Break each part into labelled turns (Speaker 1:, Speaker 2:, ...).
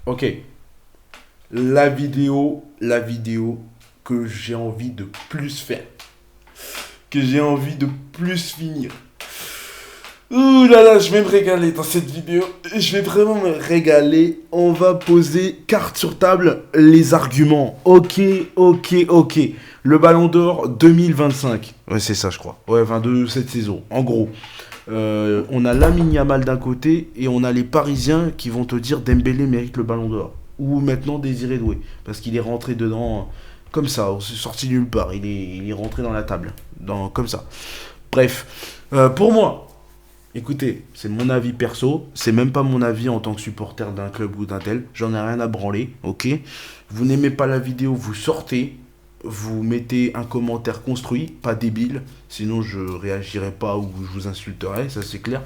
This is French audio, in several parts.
Speaker 1: Ok. La vidéo que j'ai envie de plus faire. Que j'ai envie de plus finir. Ouh là là, je vais me régaler dans cette vidéo. Je vais vraiment me régaler. On va poser carte sur table les arguments. Ok, ok, ok. Le Ballon d'Or 2025. Ouais, c'est ça, je crois. Ouais, enfin, de cette saison. En gros, on a Lamine Yamal d'un côté et on a les Parisiens qui vont te dire Dembélé mérite le Ballon d'Or. Ou maintenant Désiré Doué. Parce qu'il est rentré dedans comme ça. On s'est sorti nulle part. Il est rentré dans la table. Comme ça. Bref. Pour moi, écoutez, c'est mon avis perso, c'est même pas mon avis en tant que supporter d'un club ou d'un tel, j'en ai rien à branler, ok. Vous n'aimez pas la vidéo, vous sortez, vous mettez un commentaire construit, pas débile, sinon je réagirai pas ou je vous insulterai, ça c'est clair.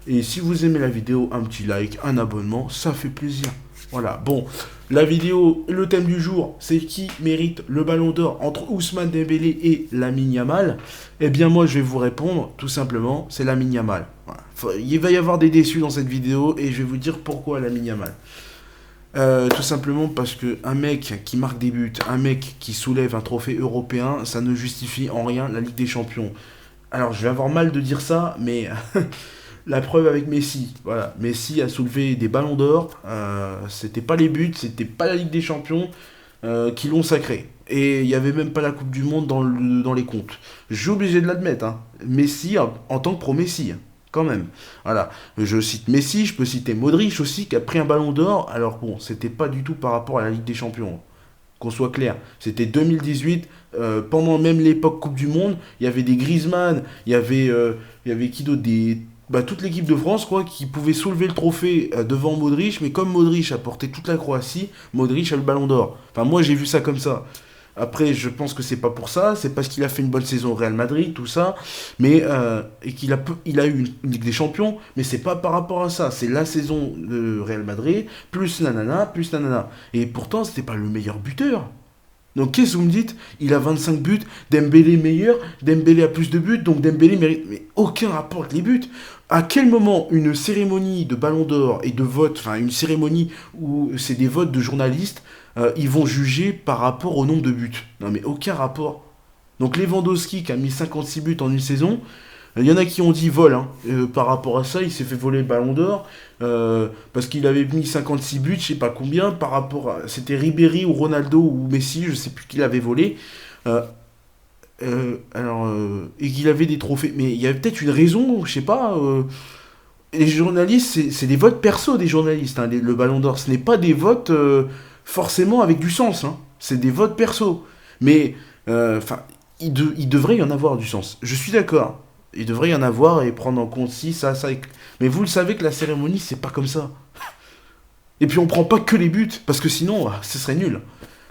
Speaker 1: Et si vous aimez la vidéo, un petit like, un abonnement, ça fait plaisir. Voilà, bon, la vidéo, le thème du jour, c'est qui mérite le ballon d'or entre Ousmane Dembélé et Lamine Yamal. Eh bien moi je vais vous répondre, tout simplement, c'est Lamine Yamal. Voilà. Il va y avoir des déçus dans cette vidéo et je vais vous dire pourquoi Lamine Yamal. Tout simplement parce que un mec qui marque des buts, un mec qui soulève un trophée européen, ça ne justifie en rien la Ligue des Champions. Alors je vais avoir mal de dire ça, mais la preuve avec Messi. Voilà, Messi a soulevé des ballons d'or. C'était pas les buts, c'était pas la Ligue des Champions qui l'ont sacré. Et il n'y avait même pas la Coupe du Monde dans les comptes. Je suis obligé de l'admettre. Hein. Messi en tant que pro-Messi. Hein, quand même. Voilà. Je cite Messi, je peux citer Modric aussi, qui a pris un ballon d'or. Alors bon, c'était pas du tout par rapport à la Ligue des Champions. Qu'on soit clair. C'était 2018, pendant même l'époque Coupe du Monde, il y avait des Griezmann, il y avait qui d'autre toute l'équipe de France quoi, qui pouvait soulever le trophée devant Modric, mais comme Modric a porté toute la Croatie, Modric a le ballon d'or. Enfin, moi j'ai vu ça comme ça. Après, je pense que c'est pas pour ça, c'est parce qu'il a fait une bonne saison au Real Madrid, tout ça, mais et qu'il a eu une Ligue des Champions, mais c'est pas par rapport à ça, c'est la saison de Real Madrid, plus nanana, plus nanana. Et pourtant, c'était pas le meilleur buteur. Donc qu'est-ce que vous me dites? Il a 25 buts, Dembélé meilleur, Dembélé a plus de buts, donc Dembélé mérite... Mais aucun rapport avec les buts. À quel moment une cérémonie de Ballon d'Or et de vote, enfin une cérémonie où c'est des votes de journalistes, ils vont juger par rapport au nombre de buts? Non mais aucun rapport. Donc Lewandowski qui a mis 56 buts en une saison, il y en a qui ont dit vol. Hein. Par rapport à ça, il s'est fait voler le ballon d'or. Parce qu'il avait mis 56 buts, je sais pas combien, par rapport à... C'était Ribéry ou Ronaldo ou Messi, je sais plus qui l'avait volé. Euh, et qu'il avait des trophées. Mais il y avait peut-être une raison, je sais pas. Les journalistes, c'est des votes perso des journalistes, hein, le ballon d'or. Ce n'est pas des votes forcément avec du sens. Hein. C'est des votes perso. Mais, enfin, il devrait y en avoir du sens. Je suis d'accord. Il devrait y en avoir et prendre en compte si, ça. Mais vous le savez que la cérémonie, c'est pas comme ça. Et puis on prend pas que les buts, parce que sinon, ce serait nul.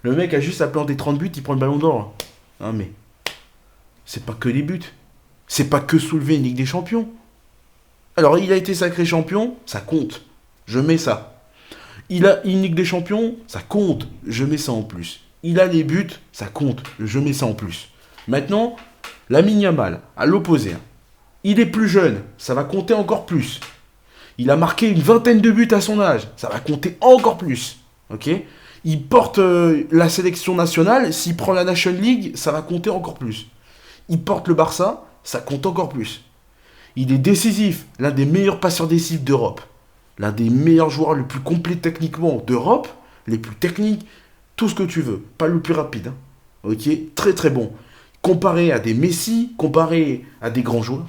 Speaker 1: Le mec a juste à planter 30 buts, il prend le ballon d'or. Non mais, c'est pas que les buts. C'est pas que soulever une Ligue des Champions. Alors il a été sacré champion, ça compte. Je mets ça. Il a une Ligue des Champions, ça compte. Je mets ça en plus. Il a les buts, ça compte. Je mets ça en plus. Maintenant, Lamine Yamal, à l'opposé. Hein. Il est plus jeune, ça va compter encore plus. Il a marqué une vingtaine de buts à son âge, ça va compter encore plus. Ok. Il porte la sélection nationale, s'il prend la Nation League, ça va compter encore plus. Il porte le Barça, ça compte encore plus. Il est décisif, l'un des meilleurs passeurs décisifs d'Europe. L'un des meilleurs joueurs le plus complet techniquement d'Europe, les plus techniques, tout ce que tu veux. Pas le plus rapide. Hein. Ok. Très très bon. Comparé à des Messi, comparé à des grands joueurs,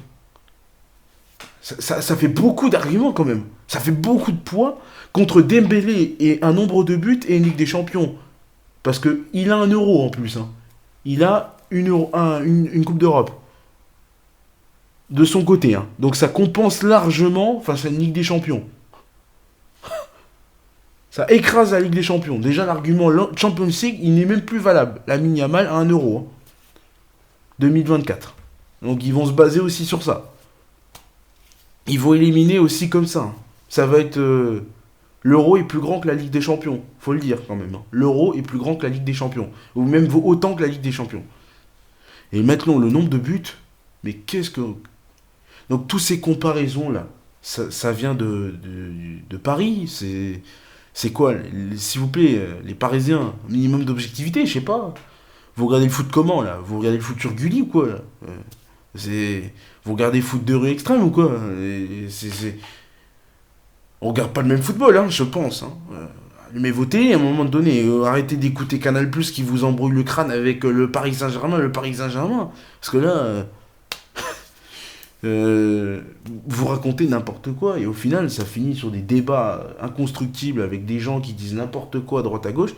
Speaker 1: ça fait beaucoup d'arguments quand même. Ça fait beaucoup de poids contre Dembélé et un nombre de buts et une Ligue des Champions. Parce qu'il a un euro en plus. Hein. Il a une Coupe d'Europe. De son côté. Hein. Donc ça compense largement face à une Ligue des Champions. Ça écrase la Ligue des Champions. Déjà l'argument Champions League, il n'est même plus valable. La Yamal a un euro. Hein. 2024. Donc ils vont se baser aussi sur ça. Ils vont éliminer aussi comme ça. Hein. Ça va être... l'euro est plus grand que la Ligue des Champions. Faut le dire quand même. Hein. L'euro est plus grand que la Ligue des Champions. Ou même vaut autant que la Ligue des Champions. Et maintenant, le nombre de buts. Mais qu'est-ce que... Donc, toutes ces comparaisons-là, ça vient de Paris. C'est quoi, s'il vous plaît, les Parisiens, un minimum d'objectivité, je sais pas. Vous regardez le foot comment, là? Vous regardez le foot sur Gulli ou quoi, là? C'est... Vous regardez le foot de rue extrême ou quoi? On regarde pas le même football, hein, je pense. Hein. Allumez vos télés à un moment donné. Arrêtez d'écouter Canal+, qui vous embrouille le crâne avec le Paris Saint-Germain, le Paris Saint-Germain. Parce que là... vous racontez n'importe quoi et au final ça finit sur des débats inconstructibles avec des gens qui disent n'importe quoi à droite à gauche.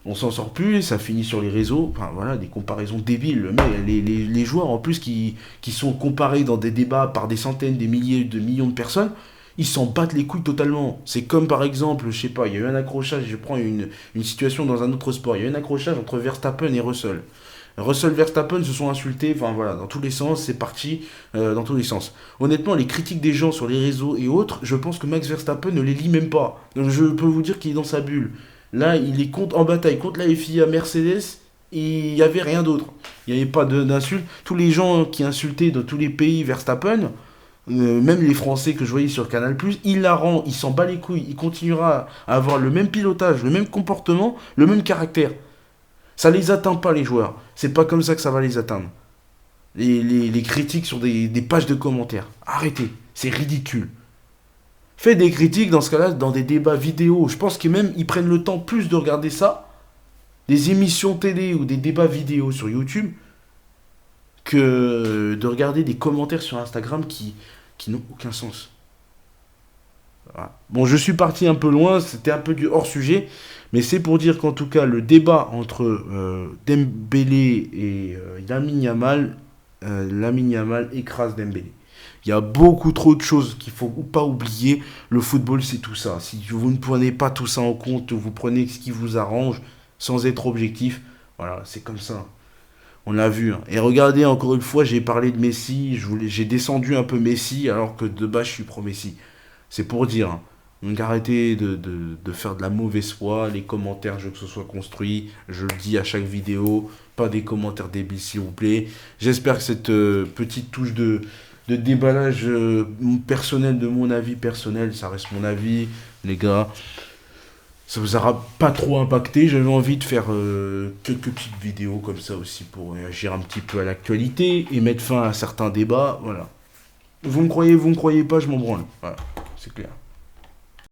Speaker 1: On s'en sort plus, ça finit sur les réseaux, enfin voilà, des comparaisons débiles. Mais les joueurs en plus qui sont comparés dans des débats par des centaines, des milliers de millions de personnes, ils s'en battent les couilles totalement. C'est comme par exemple, je sais pas, il y a eu un accrochage, je prends une situation dans un autre sport, il y a eu un accrochage entre Verstappen et Russell. Russell Verstappen se sont insultés, enfin voilà, dans tous les sens, c'est parti dans tous les sens. Honnêtement, les critiques des gens sur les réseaux et autres, je pense que Max Verstappen ne les lit même pas. Donc je peux vous dire qu'il est dans sa bulle. Là, il est en bataille contre la FIA Mercedes et il n'y avait rien d'autre. Il n'y avait pas d'insultes. Tous les gens qui insultaient de tous les pays Verstappen, même les Français que je voyais sur Canal+, il la rend, il s'en bat les couilles, il continuera à avoir le même pilotage, le même comportement, le même caractère. Ça les atteint pas les joueurs. C'est pas comme ça que ça va les atteindre. Les critiques sur des pages de commentaires. Arrêtez, c'est ridicule. Faites des critiques dans ce cas-là, dans des débats vidéo. Je pense qu'ils même ils prennent le temps plus de regarder ça, des émissions télé ou des débats vidéo sur YouTube, que de regarder des commentaires sur Instagram qui n'ont aucun sens. Voilà. Bon, je suis parti un peu loin, c'était un peu du hors-sujet, mais c'est pour dire qu'en tout cas, le débat entre Dembélé et Lamine Yamal écrase Dembélé. Il y a beaucoup trop de choses qu'il ne faut pas oublier. Le football, c'est tout ça. Si vous ne prenez pas tout ça en compte, vous prenez ce qui vous arrange sans être objectif, voilà, c'est comme ça. On l'a vu. Hein. Et regardez, encore une fois, j'ai parlé de Messi, j'ai descendu un peu Messi, alors que de base, je suis pro-Messi. C'est pour dire. Hein. Donc arrêtez de faire de la mauvaise foi, les commentaires, je veux que ce soit construit, je le dis à chaque vidéo, pas des commentaires débiles s'il vous plaît. J'espère que cette petite touche de déballage personnel, de mon avis personnel, ça reste mon avis, les gars. Ça vous aura pas trop impacté. J'avais envie de faire quelques petites vidéos comme ça aussi pour réagir un petit peu à l'actualité et mettre fin à certains débats. Voilà. Vous me croyez pas, je m'en branle. Voilà, c'est clair.